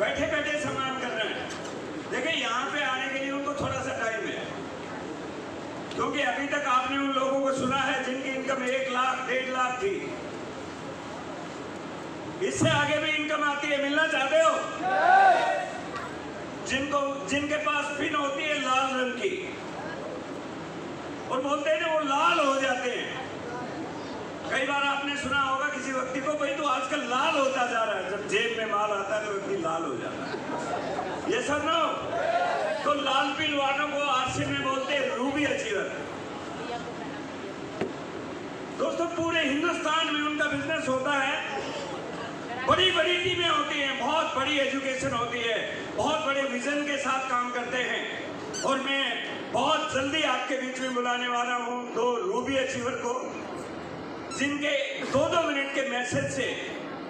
बैठे बैठे सम्मान कर रहे हैं। देखिए यहाँ पे आने के लिए उनको थोड़ा सा टाइम है, क्योंकि अभी तक आपने उन लोगों को सुना है जिनकी इनकम 1 लाख 1.5 लाख थी। इससे आगे भी इनकम आती है, मिलना चाहते हो? जिनके पास पिन होती है लाल रंग की, और बोलते हैं ना वो लाल हो जाते हैं। कई बार आपने सुना होगा किसी व्यक्ति को, भाई तो आजकल लाल होता जा रहा है। जब जेब में माल आता है तो व्यक्ति लाल हो जाता है। ये सब नो, तो लाल पिन वालों को आरसी में बोलते हैं रूबी अचीवर। दोस्तों पूरे हिंदुस्तान में उनका बिजनेस होता है, बड़ी बड़ी टीमें होती हैं, बहुत बड़ी एजुकेशन होती है, बहुत बड़े विजन के साथ काम करते हैं। और मैं बहुत जल्दी आपके बीच में बुलाने वाला हूं 2 रूबी अचीवर को, जिनके 2-2 मिनट के मैसेज से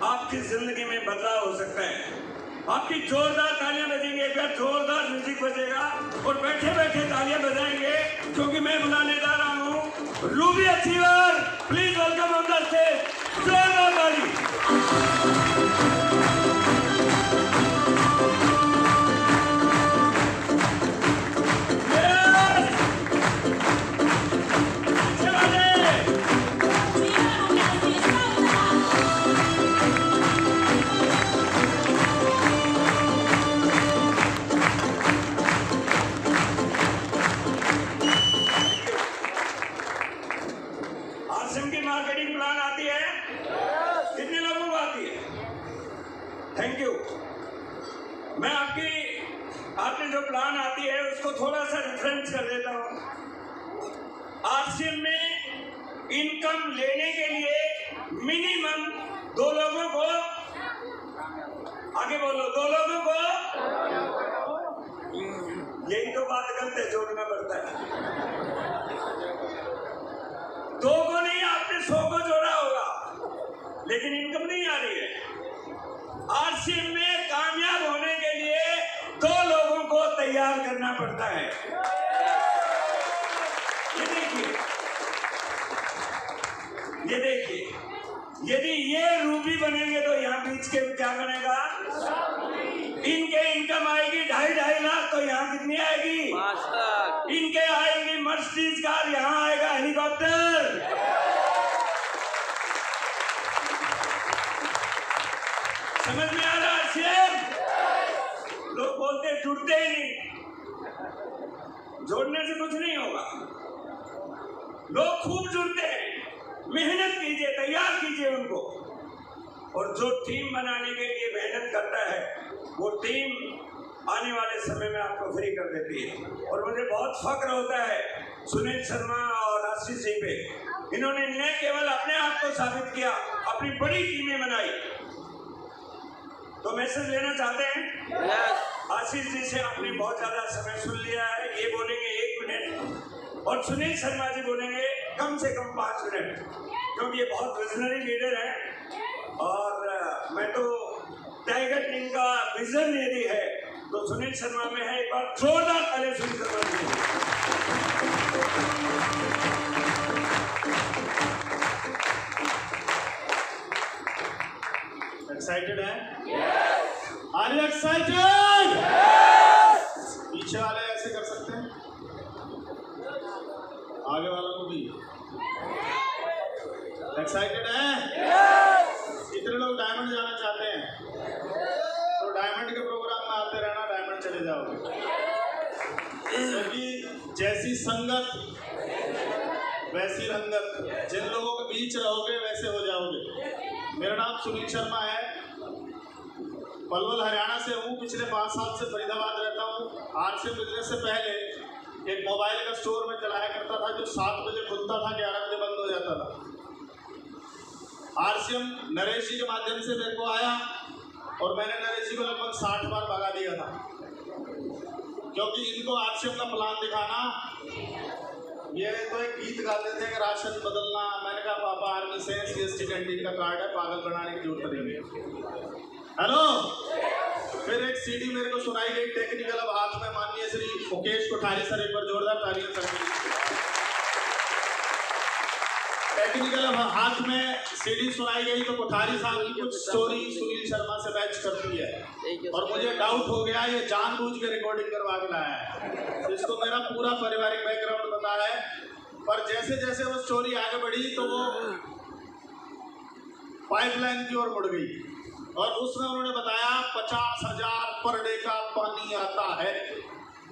आपकी जिंदगी में बदलाव हो सकता है। आपकी जोरदार तालियां बजेंगी, एक बार जोरदार म्यूजिक बजेगा और बैठे बैठे तालियां बजाएंगे, क्योंकि मैं बुलाने जा रहा हूं Ruby achiever. Please welcome on the stage, जोरदार ताली। मार्केटिंग प्लान आती है? कितने लोगों को आती है? Thank you. मैं आपने जो प्लान आती है उसको थोड़ा सा रेफरेंस कर देता हूं। आरसीएम में इनकम लेने के लिए मिनिमम 2 लोगों को, आगे बोलो, 2 लोगों को, यही तो बात गलत है, जोड़ना पड़ता है। 2 को नहीं, आपने 100 को जोड़ा होगा, लेकिन इनकम नहीं आ रही है। आरसीएम में कामयाब होने के लिए 2 लोगों को तैयार करना पड़ता है। ये देखिए, यदि ये रूबी बनेंगे तो यहाँ बीच के क्या बनेगा? इनके इनकम आएगी 2.5 लाख, तो यहाँ कितनी आएगी? 5 लाख। इनके आएगी मर्सिडीज कार, यहाँ आएगा हेलीकॉप्टर। समझ में आ रहा है? लोग बोलते जुड़ते ही नहीं, जोड़ने से कुछ नहीं होगा। लोग खूब जुड़ते हैं, मेहनत कीजिए, तैयार कीजिए उनको। और जो टीम बनाने के लिए मेहनत करता है वो टीम आने वाले समय में आपको फ्री कर देती है। और मुझे बहुत फक्र होता है सुनील शर्मा और आशीष जी पे। इन्होंने न केवल अपने आप को साबित किया, अपनी बड़ी टीमें बनाई। तो मैसेज लेना चाहते हैं? आशीष जी से आपने बहुत ज्यादा समय सुन लिया है, ये बोलेंगे 1 मिनट और सुनील शर्मा जी बोलेंगे कम से कम 5 मिनट, क्योंकि ये बहुत विजनरी लीडर है। और मैं तो टाइगर टीम का विजन यदि है तो सुनील शर्मा में है। एक बार जोरदार ताली सुनील शर्मा जी। एक्साइटेड है? Are you excited? पीछे वाले ऐसे कर सकते हैं, आगे वालों को भी। एक्साइटेड है? कितने लोग डायमंड जाना चाहते हैं? तो डायमंड के प्रोग्राम में आते रहना, डायमंड चले जाओगे। क्योंकि जैसी संगत वैसी रंगत, जिन लोगों के बीच रहोगे वैसे हो जाओगे। मेरा नाम सुनील शर्मा है, पलवल हरियाणा से हूँ। पिछले 5 साल से फरीदाबाद रहता हूँ। आरसीएम बिजनेस से पहले एक मोबाइल का स्टोर में चलाया करता था, जो 7 बजे खुलता था, 11 बजे बंद हो जाता था। आरसीएम नरेश जी के माध्यम से मेरे को आया और मैंने नरेश जी को लगभग 60 बार भगा दिया था, क्योंकि इनको आरसीएम का प्लान दिखाना। ये तो एक गीत गाते थे कि राशन बदलना। मैंने कहा पापा आर्मी से सीएसटी कैंटीन का कार्ड है, पागल बनाने की जरूरत नहीं है। हेलो। फिर एक सीडी मेरे को सुनाई गई टेक्निकल अब हाथ में, माननीय श्री मुकेश कोठारी सर, एक बार जोरदार तालियां सर। टेक्निकल अब हाथ में सीडी सुनाई गई तो कोठारी साहब की कुछ स्टोरी सुनील शर्मा से मैच करती है। और मुझे डाउट हो गया ये जानबूझ के रिकॉर्डिंग करवा के लाया है। इसको मेरा पूरा पारिवारिक बैकग्राउंड पता है, पर जैसे जैसे वो स्टोरी आगे बढ़ी तो वो पाइपलाइन की ओर मुड़ गई और उसमें उन्होंने बताया 50,000 पर डे का पानी आता है।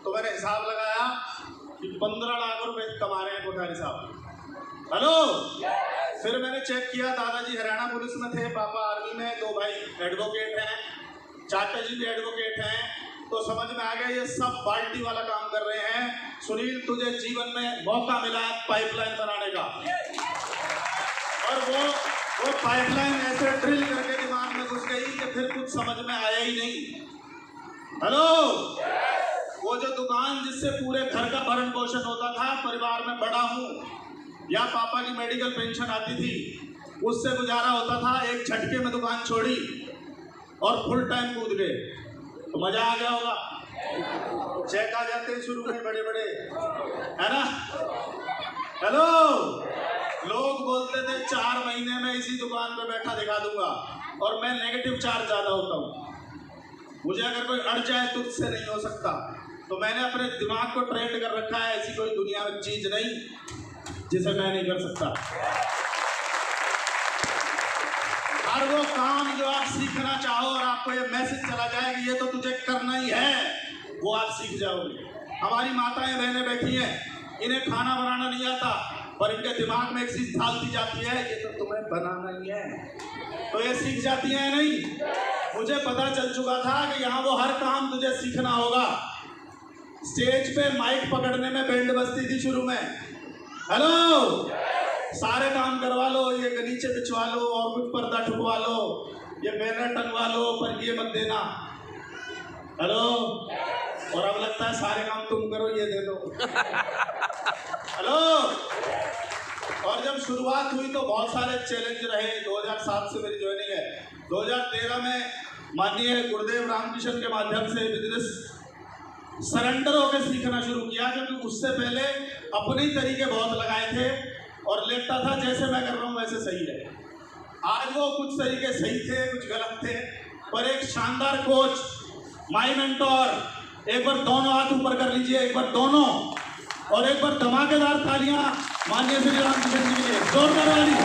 तो मैंने हिसाब लगाया कि 15 लाख रुपए कमा रहे हैं कोठारी साहब। हेलो, फिर मैंने चेक किया, दादाजी हरियाणा पुलिस में थे, पापा आर्मी में, 2 भाई एडवोकेट हैं, चाचा जी भी एडवोकेट हैं। तो समझ में आ गया ये सब बाल्टी वाला काम कर रहे हैं। सुनील, तुझे जीवन में मौका मिला है पाइपलाइन बनाने का, और वो पाइपलाइन ऐसे ड्रिल करके दिमाग में घुस गई कि फिर कुछ समझ में आया ही नहीं। हेलो, वो जो दुकान जिससे पूरे घर का भरण पोषण होता था, परिवार में बड़ा हूं या पापा की मेडिकल पेंशन आती थी, उससे गुजारा होता था, एक झटके में दुकान छोड़ी और फुल टाइम कूद गए। तो मजा आ गया होगा। चेक आ जाते हैं शुरू में बड़े बड़े, है ना। हेलो, लोग बोलते थे 4 महीने में इसी दुकान पे बैठा दिखा दूंगा, और मैं नेगेटिव चार्ज ज्यादा होता हूँ। मुझे अगर कोई अड़ जाए तुझसे नहीं हो सकता। तो मैंने अपने दिमाग को ट्रेंड कर रखा है, ऐसी कोई दुनिया में चीज नहीं जिसे मैं नहीं कर सकता। हर वो काम जो आप सीखना चाहो और आपको ये मैसेज चला जाए कि ये तो तुझे करना ही है, वो आप सीख जाओगे। हमारी माताएं बहनें बैठी हैं, इन्हें खाना बनाना नहीं आता, पर इनके दिमाग में एक चीज डाल दी जाती है, ये तो तुम्हें बनाना ही है, तो ये सीख जाती है नहीं। मुझे पता चल चुका था कि यहाँ वो हर काम तुझे सीखना होगा। स्टेज पे माइक पकड़ने में बैंड बजती थी शुरू में। हेलो, सारे काम करवा लो, ये गलीचे बिछवा लो और कुछ पर्दा ठुकवा लो, ये बैनर टंगवा लो, पर ये मत देना। हेलो, और अब लगता है सारे काम तुम करो, ये दे दो। हेलो, और जब शुरुआत हुई तो बहुत सारे चैलेंज रहे। 2007 से मेरी ज्वाइनिंग है। 2013 में माननीय गुरुदेव रामकिशन के माध्यम से बिजनेस सरेंडर होकर सीखना शुरू किया, क्योंकि उससे पहले अपने ही तरीके बहुत लगाए थे और लगता था जैसे मैं कर रहा हूँ वैसे सही है। आज वो कुछ तरीके सही थे, कुछ गलत थे, पर एक शानदार कोच, माई मेंटोर, एक बार दोनों हाथ ऊपर कर लीजिए, एक बार दोनों, और एक बार धमाकेदार तालियां माननीय श्री रामकिशन जी के लिए, जोरदार वाली।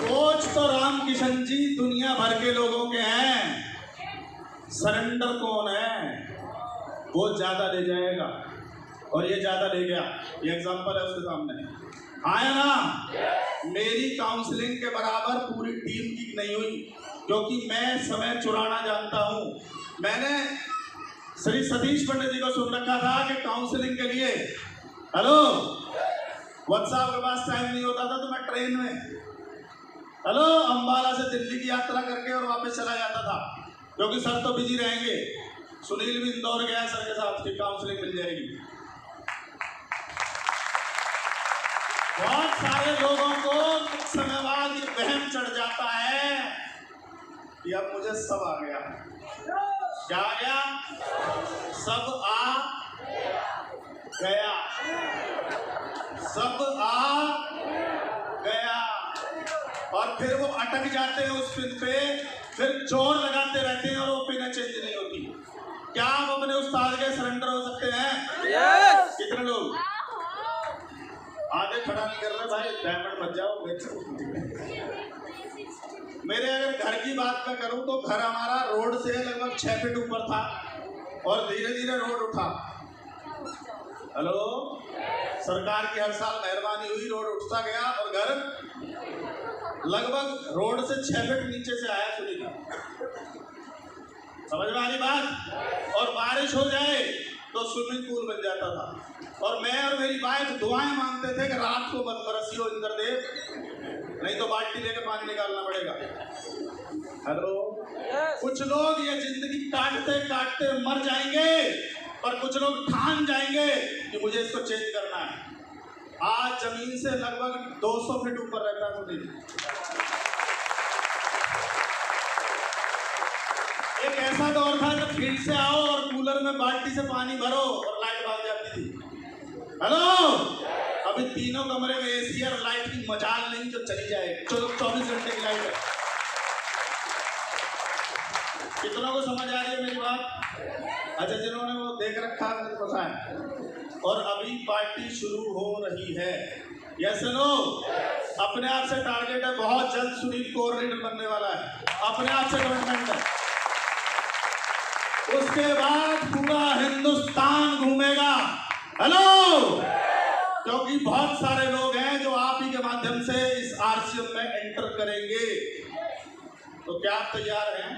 कोच तो रामकिशन जी दुनिया भर के लोगों के हैं, सरेंडर कौन है? वो ज्यादा ले जाएगा, और ये ज्यादा ले गया। ये एग्जांपल है उसके सामने, आया ना। मेरी काउंसलिंग के बराबर पूरी टीम की नहीं हुई, क्योंकि मैं समय चुराना जानता हूं। मैंने श्री सतीश पंडित जी को सुन रखा था कि काउंसलिंग के लिए, हेलो, व्हाट्सएप के पास टाइम नहीं होता था तो मैं ट्रेन में, हेलो, अंबाला से दिल्ली की यात्रा करके और वापस चला जाता था, क्योंकि सर तो बिजी रहेंगे। सुनील भी इंदौर गया सर के साथ कि काउंसलिंग मिल जाएगी। बहुत सारे लोगों को कुछ समय बाद ये वहम चढ़ जाता है कि अब मुझे सब आ गया। क्या आ गया? सब आ गया, सब आ गया। और फिर वो अटक जाते हैं उस पिन पे, फिर जोर लगाते रहते हैं और वो पिन चेंज नहीं होती। क्या आप अपने उस्ताद के सरेंडर हो सकते हैं? yes! कितने लोग? आधे खड़ा नहीं कर रहे भाई, डायमंड बच जाओ। मेरे अगर घर की बात मैं करूं तो घर हमारा रोड से लगभग 6 फीट ऊपर था और धीरे धीरे रोड उठा। हेलो, सरकार की हर साल मेहरबानी हुई, रोड उठता गया और घर लगभग रोड से 6 फीट नीचे से आया। सुनिए, समझ में आ रही बात? और बारिश हो जाए तो स्विमिंग पूल बन जाता था, और मैं और मेरी वाइफ दुआएं मांगते थे कि रात को मत बरसियो इंद्रदेव, नहीं तो बाल्टी लेके पानी निकालना पड़ेगा। हेलो, कुछ लोग ये जिंदगी काटते काटते मर जाएंगे, पर कुछ लोग ठान जाएंगे कि मुझे इसको चेंज करना है। आज जमीन से लगभग 200 फीट ऊपर रहता है सुनील। एक ऐसा दौर था जब फील्ड से आओ और कूलर में बाल्टी से पानी भरो और लाइट भाग जाती थी। थी। हेलो, अभी तीनों कमरे में एसी और लाइट की मजाल नहीं जो चली जाए, 24 घंटे की लाइट है। कितनों को समझ आ रही है मेरी बात? अच्छा, जिन्होंने वो देख रखा है मुझे पता है। और अभी पार्टी शुरू हो रही है। यस नो, अपने आप से टारगेट है, बहुत जल्द सुनील कोऑर्डिनेटर बनने वाला है, अपने आप से कमिटमेंट है। उसके बाद पूरा हिंदुस्तान घूमेगा। हेलो, क्योंकि बहुत सारे लोग हैं जो आप ही के माध्यम से इस आरसीएम में एंटर करेंगे। तो क्या आप तैयार हैं?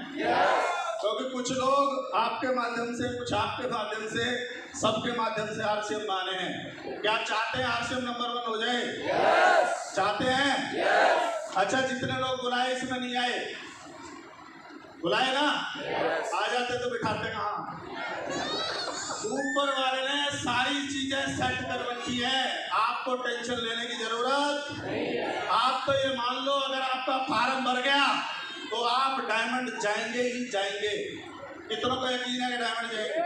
क्योंकि कुछ लोग आपके माध्यम से, कुछ आपके माध्यम से, सबके माध्यम से आरसीएम में आने हैं। क्या चाहते हैं आरसीएम नंबर 1 हो जाए? चाहते हैं? अच्छा, जितने लोग बुलाए इसमें नहीं आए, बुलाए ना? आ जाते तो बिठाते कहाँ? ऊपर वाले ने सारी चीजें सेट कर रखी है, आपको टेंशन लेने की जरूरत नहीं है। आप तो ये मान लो, अगर आपका फार्म भर गया तो आप डायमंड जाएंगे ही जाएंगे। कितनों को यकीन है कि डायमंड जाएंगे?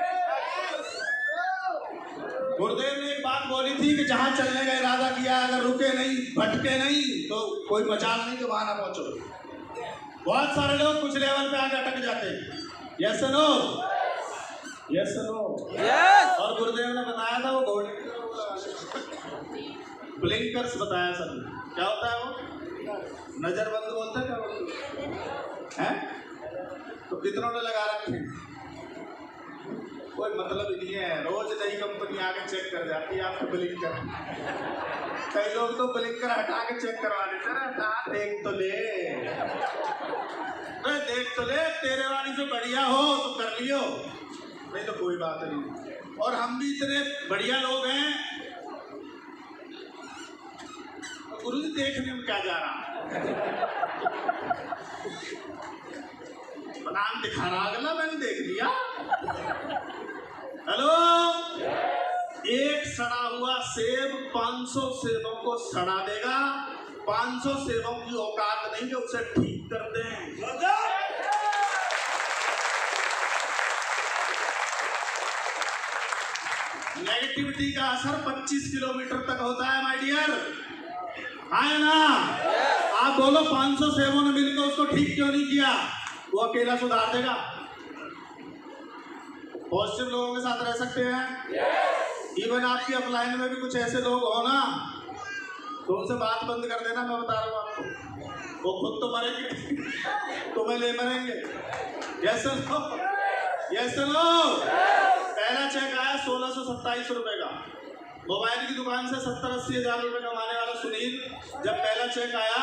गुरुदेव ने एक बात बोली थी कि जहां चलने का इरादा किया, अगर रुके नहीं, भटके नहीं, तो कोई मजाल नहीं कि वहां ना पहुंचो। बहुत सारे लोग कुछ लेवल पे आके अटक जाते हैं। Yes no? Yes no? Yes. और गुरुदेव ने बताया था वो घोड़े ब्लिंकर्स बताया सब। क्या होता है वो? नजरबंद बोलते हैं क्या है? तो कितनों ने लगा रखे हैं? कोई मतलब ही नहीं है। रोज नई कंपनी आके चेक कर जाती है आपको ब्लिंकर। कई लोग तो ब्लिंकर हटा के चेक करवा देते हैं। हटा, देख तो ले, देख तो ले, तेरे वाली से बढ़िया हो तो कर लियो, नहीं तो कोई बात नहीं। और हम भी इतने बढ़िया लोग हैं, गुरु जी देखने में क्या जा रहा, बनाम दिखा रहा, अगला मैंने देख लिया। हेलो, एक सड़ा हुआ सेब 500 सेबों को सड़ा देगा। 500 सेबों की औकात नहीं कि उसे ठीक कर दें। नेगेटिविटी का असर 25 किलोमीटर तक होता है माय डियर, है ना? आप बोलो 500 सेबों ने मिलकर उसको ठीक क्यों नहीं किया? वो अकेला सुधार देगा। पॉजिटिव लोगों के साथ रह सकते हैं। इवन आपकी अपलाइन में भी कुछ ऐसे लोग हो ना, तो उनसे बात बंद कर देना। मैं बता रहा हूँ आपको, वो खुद तो मरेंगे, तुम्हें ले मरेंगे। Yes no? Yes no? पहला चेक आया 1627 रुपए का। मोबाइल की दुकान से 70-80 हजार रुपए कमाने वाला सुनील, जब पहला चेक आया,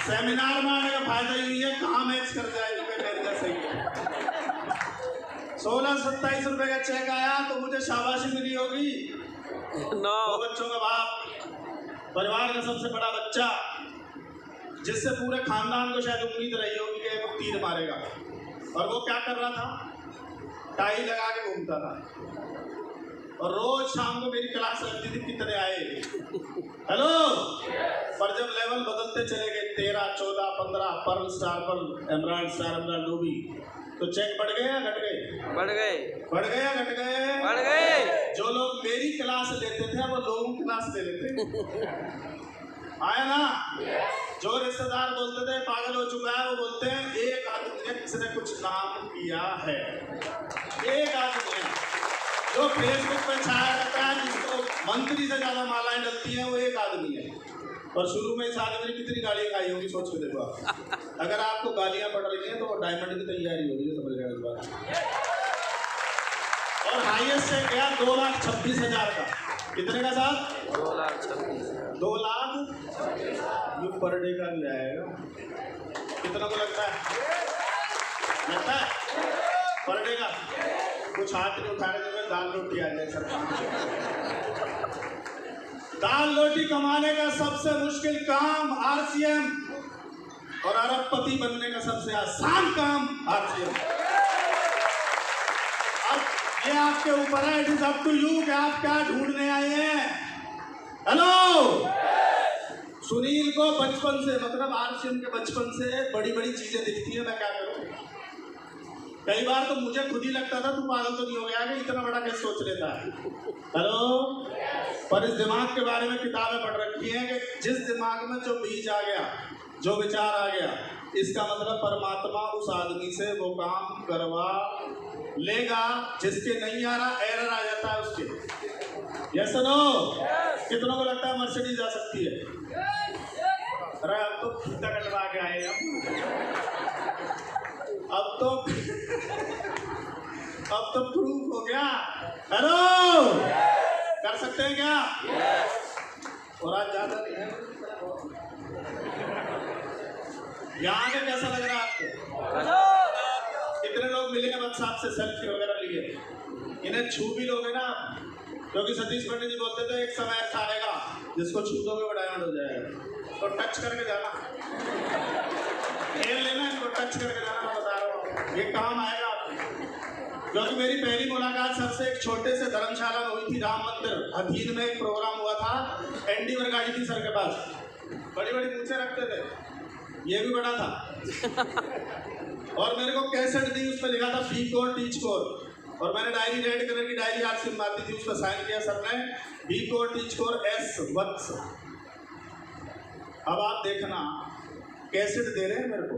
सेमिनार में आने का फायदा ही है, कहाँ मैच कर जाएगी। सही है, 1627 रुपए का चेक आया तो मुझे शाबाशी मिली होगी। दो बच्चों का बाप, परिवार का सबसे बड़ा बच्चा, जिससे पूरे खानदान को शायद उम्मीद रही होगी कि वो तीर मारेगा। और वो क्या कर रहा था? टाई लगा के घूमता था, और रोज शाम को मेरी क्लास लगती थी, कितने आए? हेलो। पर जब लेवल बदलते चले गए, 13, 14, 15, pearl star pearl, emerald star emerald ruby, तो चेक बढ़ गए या घट गए? बढ़ गए। बढ़ गए या घट गए? बढ़ गए। जो लोग मेरी क्लास लेते थे वो लोगों की क्लास ले लेते आया ना? जो रिश्तेदार बोलते थे पागल हो चुका है, वो बोलते हैं एक आदमी ने किसने कुछ नाम किया है। एक आदमी जो फेसबुक पे छाया रहता है, जिसको मंत्री से ज्यादा मालाएं डलती हैं, वो एक आदमी है। और शुरू में इस आदमी ने कितनी गालियां खाई होगी, सोच के देखो आप। अगर आपको गालियां पड़ रही हैं तो वो डायमंड की तैयारी हो रही है, समझ गए इस बात। और हाईएस्ट चेक गया 2,26,000 का। कितने का साथ? 2 लाख ये पर डे का भी आएगा। कितना को लगता है? लगता है पर डे का? कुछ हाथ नहीं उठाने देंगे, दाल रोटी आ जाए सरकार। दाल रोटी कमाने का सबसे मुश्किल काम आरसीएम, और अरबपति बनने का सबसे आसान काम आरसीएम। अब ये आपके ऊपर है, it is up to you कि आप क्या ढूंढने आए हैं। हेलो, सुनील को बचपन से, मतलब आरसीएम के बचपन से बड़ी बड़ी चीजें दिखती है। मैं क्या करूं, कई बार तो मुझे खुद ही लगता था तू पागल तो नहीं हो गया कि इतना बड़ा कैसे सोच लेता है। हेलो, पर इस दिमाग के बारे में किताबें पढ़ रखी हैं कि जिस दिमाग में जो बीज आ गया, जो विचार आ गया, इसका मतलब परमात्मा उस आदमी से वो काम करवा लेगा। जिसके नहीं आ रहा, एरर आ जाता है उसके। Yes no? कितनों को लगता है मर्सिडीज जा सकती है? अरे अब तो फीता कटवा के आए, अब तो प्रूफ हो गया। हेलो, कर सकते हैं क्या? और आज ज्यादा नहीं है। यहाँ पे कैसा लग रहा है आपको? कितने लोग मिले हैं बस आपसे सेल्फी वगैरह लिए? इन्हें छू भी लोगे ना, क्योंकि सतीश पंडित जी बोलते थे एक समय ऐसा आएगा जिसको छू दोगे वो डायमंड हो जाएगा। तो टच करके जाना, खेल लेना, इनको टच करके जाना। मैं बता रहा हूँ ये काम आएगा आपको। क्योंकि मेरी पहली मुलाकात सर से एक छोटे से धर्मशाला में हुई थी, राम मंदिर हथीन में एक प्रोग्राम हुआ था। एनडी वर्गाड़ी थी सर के पास, बड़ी बड़ी मूंछें रखते थे, ये भी बड़ा था। और मेरे को कैसेट दी, उसमें लिखा था बी कोर टीच कोर। और मैंने डायरी, रेड कलर की डायरी आज से मारती थी, उस पर साइन किया सर ने, बी कोर टीच कोर एस वत्स। अब आप देखना, कैसेट दे रहे हैं मेरे को।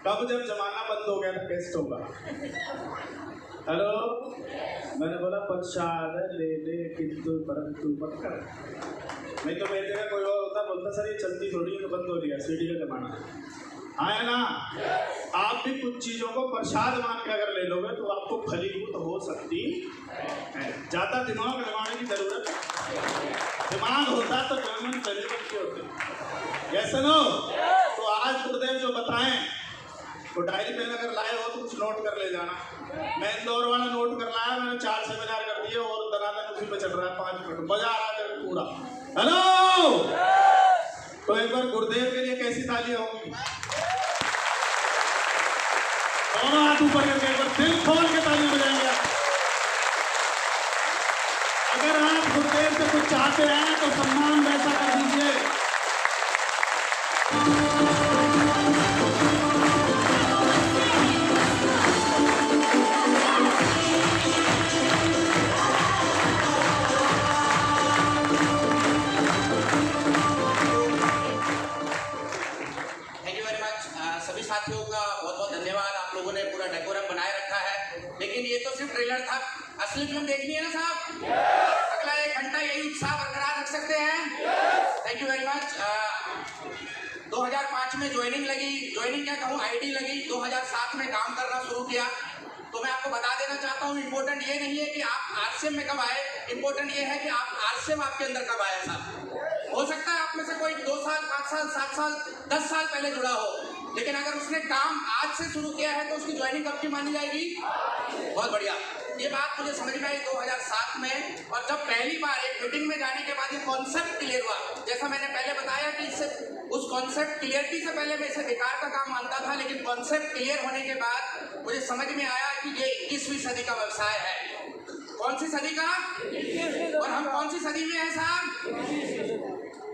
कब जब जमाना बंद हो गया था कैसेटों का। हेलो, मैंने बोला प्रसाद ले ले किंतु परंतु मत कर। नहीं तो मेरी जगह कोई और होता, बोलता सर ये चलती थोड़ी है तो बंद हो रही है, सीडी का जमाना है ना। आप भी कुछ चीजों को प्रसाद मान के अगर ले लोगे तो आपको फलीभूत हो सकती है। ज्यादा दिमाग लगाने की जरूरत है। दिमाग होता तो गवर्नमेंट फलीभूत की होती। ऐसा नो? तो आज गुरुदेव जो बताएं तो डायरी पेन अगर लाए हो तो कुछ नोट कर ले जाना। मैं इंदौर वाला नोट कर लाया, मैंने 4 सेमिनार कर दिए और दनादन उसी पे चल रहा है। 5 मिनट मजा आ रहा है पूरा। हेलो, तो एक बार गुरुदेव के लिए कैसी तालियां होंगी? दोनों हाथ ऊपर करके एक बार दिल खोल के तालियां बजाएंगे। अगर आप गुरुदेव से कुछ चाहते हैं तो सम्मान वैसा कर दीजिए। सभी साथियों का बहुत बहुत धन्यवाद। आप लोगों ने पूरा डेकोरम बनाए रखा है, लेकिन ये तो सिर्फ ट्रेलर था। असली फिल्म देखनी है ना साहब? अगला 1 घंटा यही उत्साह बरकरार रख सकते हैं। Thank you very much. 2005 में ज्वाइनिंग क्या कहूँ, आईडी लगी। 2007 में काम करना शुरू किया। तो मैं आपको बता देना चाहता हूँ, इम्पोर्टेंट ये नहीं है कि आप आरसीएम में कब आए, इम्पोर्टेंट ये है कि आप आरसीएम आपके अंदर कब आया साहब। हो सकता है आप में से कोई 2 साल, 5 साल, 7 साल, 10 साल पहले जुड़ा हो, लेकिन अगर उसने काम आज से शुरू किया है तो उसकी ज्वाइनिंग कब की मानी जाएगी? बहुत बढ़िया। ये बात मुझे समझ में आई 2007 में। और जब पहली बार एक मीटिंग में जाने के बाद ये कॉन्सेप्ट क्लियर हुआ, जैसा मैंने पहले बताया कि इससे उस कॉन्सेप्ट क्लियरिटी से पहले मैं इसे बेकार का काम मानता था, लेकिन कॉन्सेप्ट क्लियर होने के बाद मुझे समझ में आया कि ये 21वीं सदी का व्यवसाय है। कौन सी सदी का? और हम कौन सी सदी में हैं साहब?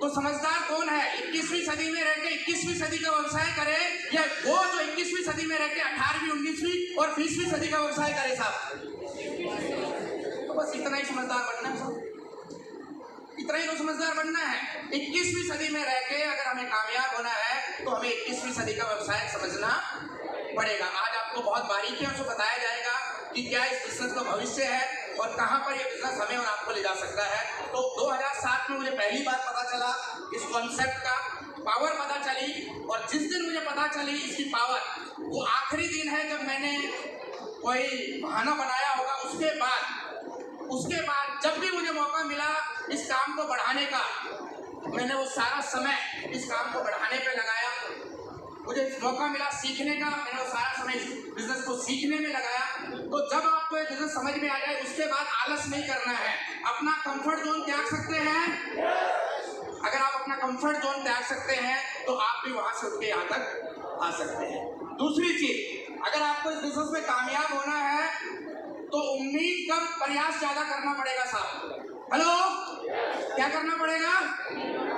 तो समझदार कौन है? 21वीं सदी में रहकर 21वीं सदी का व्यवसाय करे, या वो जो 21वीं सदी में रहकर 18वीं, 19वीं और 20वीं सदी का व्यवसाय करे साहब? तो बस इतना ही समझदार बनना है साहब, इतना ही तो समझदार बनना है। 21वीं सदी में रहकर अगर हमें कामयाब होना है तो हमें 21वीं सदी का व्यवसाय समझना पड़ेगा। आज आपको बहुत बारीकियों से बताया जाएगा कि क्या इस बिजनेस का भविष्य है और कहां पर ये बिजनेस हमें और आपको ले जा सकता है। तो 2007 में मुझे पहली बार पता चला इस कॉन्सेप्ट का, पावर पता चली। और जिस दिन मुझे पता चली इसकी पावर, वो आखिरी दिन है जब मैंने कोई बहाना बनाया होगा। उसके बाद जब भी मुझे मौका मिला इस काम को बढ़ाने का, मैंने वो सारा समय इस काम को बढ़ाने पे लगाया। मुझे मौका मिला सीखने का, मैंने वो सारा समय इस बिजनेस को सीखने में लगाया। तो जब आपको ये बिजनेस समझ में आ जाए उसके बाद आलस नहीं करना है। अपना कंफर्ट जोन त्याग सकते हैं। अगर आप अपना कंफर्ट जोन त्याग सकते हैं तो आप भी वहां से उठ के यहाँ तक आ सकते हैं। दूसरी चीज, अगर आपको इस बिजनेस में कामयाब होना है तो उम्मीद कम, प्रयास ज्यादा करना पड़ेगा साहब। हेलो, क्या करना पड़ेगा?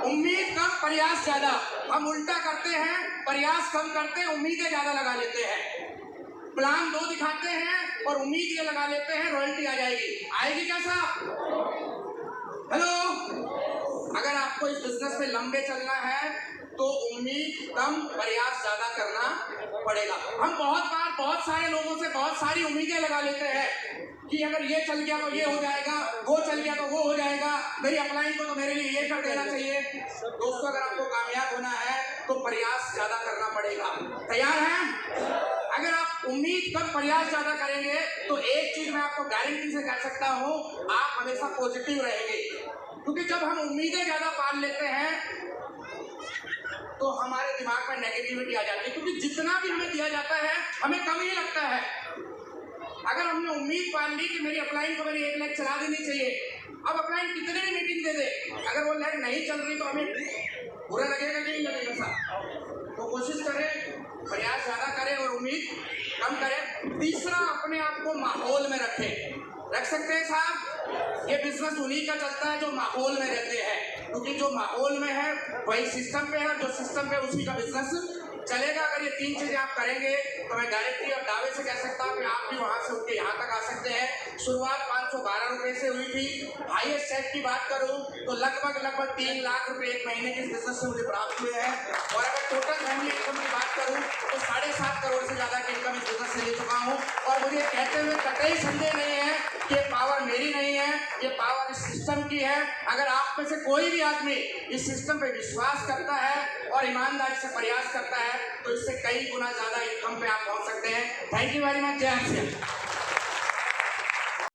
उम्मीद कम प्रयास ज्यादा। हम उल्टा करते हैं, प्रयास कम करते हैं, उम्मीदें ज्यादा लगा लेते हैं। प्लान 2 दिखाते हैं और उम्मीद ये लगा लेते हैं रॉयल्टी आ जाएगी। आएगी क्या साहब? हेलो, अगर आपको इस बिजनेस में लंबे चलना है तो उम्मीद कम प्रयास ज्यादा करना पड़ेगा। हम बहुत बार बहुत सारे लोगों से बहुत सारी उम्मीदें लगा लेते हैं कि अगर ये चल गया तो ये हो जाएगा, वो चल गया तो वो हो जाएगा, मेरी अपलाइन को तो मेरे लिए ये कर देना चाहिए। दोस्तों, अगर आपको कामयाब होना है तो प्रयास ज्यादा करना पड़ेगा। तैयार हैं? अगर आप उम्मीद कम प्रयास ज्यादा करेंगे तो एक चीज मैं आपको गारंटी से कह सकता हूं, आप हमेशा पॉजिटिव रहेंगे। क्योंकि जब हम उम्मीदें ज्यादा पाल लेते हैं तो हमारे दिमाग में नेगेटिविटी आ जाती है, क्योंकि जितना भी हमें दिया जाता है हमें कम ही लगता है। अगर हमने उम्मीद पाल ली कि मेरी अपलाइन को मेरी 1 लाख चला देनी चाहिए, अब अपलाइन कितने भी मीटिंग दे दे, अगर वो लाख नहीं चल रही तो हमें बुरा लगेगा कि नहीं लगेगा साहब? तो कोशिश करें, प्रयास ज्यादा करें और उम्मीद कम करें। तीसरा, अपने आप को माहौल में रखें। रख सकते हैं साहब? ये बिजनेस उन्हीं का चलता है जो माहौल में रहते हैं, क्योंकि जो माहौल में है वही सिस्टम पे है, जो सिस्टम पे उसी का बिजनेस चलेगा। अगर ये 3 चीजें आप करेंगे तो मैं गारंटी और दावे से कह सकता हूँ कि आप भी वहां से उठ के यहाँ तक आ सकते हैं। शुरुआत 512 रुपए से हुई थी। हाईएस्ट सेट की बात करूं तो लगभग 3 लाख रुपए 1 महीने के बिजनेस से मुझे प्राप्त हुए हैं। और अगर टोटल फैमिली इनकम की बात करूं तो 7.5 करोड़ से ज्यादा की इनकम इस बिजनेस से ले चुका हूं। और मुझे कहते हुए कतई संदेह नहीं है कि ये पावर मेरी नहीं है, ये पावर इस सिस्टम की है। अगर आप में से कोई भी आदमी इस सिस्टम पे विश्वास करता है और ईमानदारी से प्रयास करता है तो इससे कई गुना ज्यादा इनकम पे आप पहुंच सकते हैं। Thank you very much. जय हिंद।